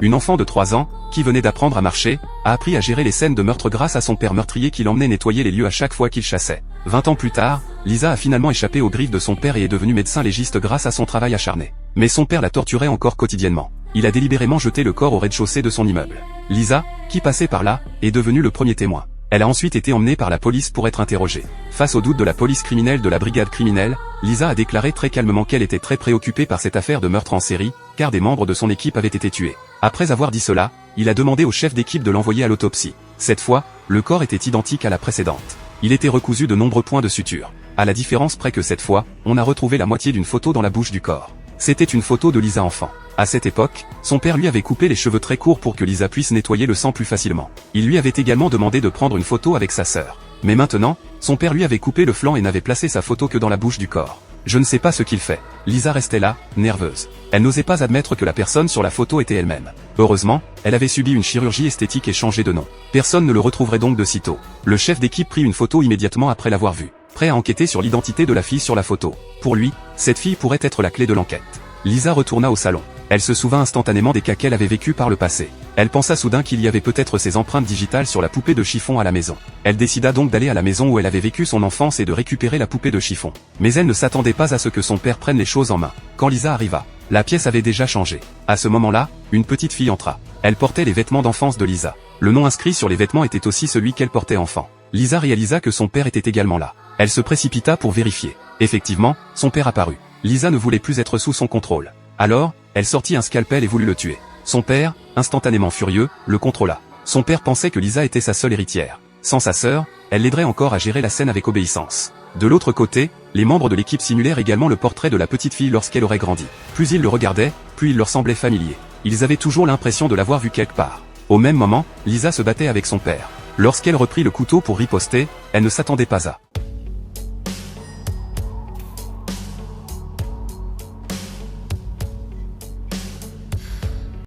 Une enfant de 3 ans, qui venait d'apprendre à marcher, a appris à gérer les scènes de meurtre grâce à son père meurtrier qui l'emmenait nettoyer les lieux à chaque fois qu'il chassait. 20 ans plus tard, Lisa a finalement échappé aux griffes de son père et est devenue médecin légiste grâce à son travail acharné. Mais son père la torturait encore quotidiennement. Il a délibérément jeté le corps au rez-de-chaussée de son immeuble. Lisa, qui passait par là, est devenue le premier témoin. Elle a ensuite été emmenée par la police pour être interrogée. Face aux doutes de la police criminelle de la brigade criminelle, Lisa a déclaré très calmement qu'elle était très préoccupée par cette affaire de meurtre en série, car des membres de son équipe avaient été tués. Après avoir dit cela, il a demandé au chef d'équipe de l'envoyer à l'autopsie. Cette fois, le corps était identique à la précédente. Il était recousu de nombreux points de suture. À la différence près que cette fois, on a retrouvé la moitié d'une photo dans la bouche du corps. C'était une photo de Lisa enfant. À cette époque, son père lui avait coupé les cheveux très courts pour que Lisa puisse nettoyer le sang plus facilement. Il lui avait également demandé de prendre une photo avec sa sœur. Mais maintenant, son père lui avait coupé le flanc et n'avait placé sa photo que dans la bouche du corps. Je ne sais pas ce qu'il fait. Lisa restait là, nerveuse. Elle n'osait pas admettre que la personne sur la photo était elle-même. Heureusement, elle avait subi une chirurgie esthétique et changé de nom. Personne ne le retrouverait donc de sitôt. Le chef d'équipe prit une photo immédiatement après l'avoir vue, prêt à enquêter sur l'identité de la fille sur la photo. Pour lui, cette fille pourrait être la clé de l'enquête. Lisa retourna au salon. Elle se souvint instantanément des cas qu'elle avait vécus par le passé. Elle pensa soudain qu'il y avait peut-être ses empreintes digitales sur la poupée de chiffon à la maison. Elle décida donc d'aller à la maison où elle avait vécu son enfance et de récupérer la poupée de chiffon. Mais elle ne s'attendait pas à ce que son père prenne les choses en main. Quand Lisa arriva, la pièce avait déjà changé. À ce moment-là, une petite fille entra. Elle portait les vêtements d'enfance de Lisa. Le nom inscrit sur les vêtements était aussi celui qu'elle portait enfant. Lisa réalisa que son père était également là. Elle se précipita pour vérifier. Effectivement, son père apparut. Lisa ne voulait plus être sous son contrôle. Alors, elle sortit un scalpel et voulut le tuer. Son père, instantanément furieux, le contrôla. Son père pensait que Lisa était sa seule héritière. Sans sa sœur, elle l'aiderait encore à gérer la scène avec obéissance. De l'autre côté, les membres de l'équipe simulèrent également le portrait de la petite fille lorsqu'elle aurait grandi. Plus ils le regardaient, plus il leur semblait familier. Ils avaient toujours l'impression de l'avoir vu quelque part. Au même moment, Lisa se battait avec son père. Lorsqu'elle reprit le couteau pour riposter, elle ne s'attendait pas à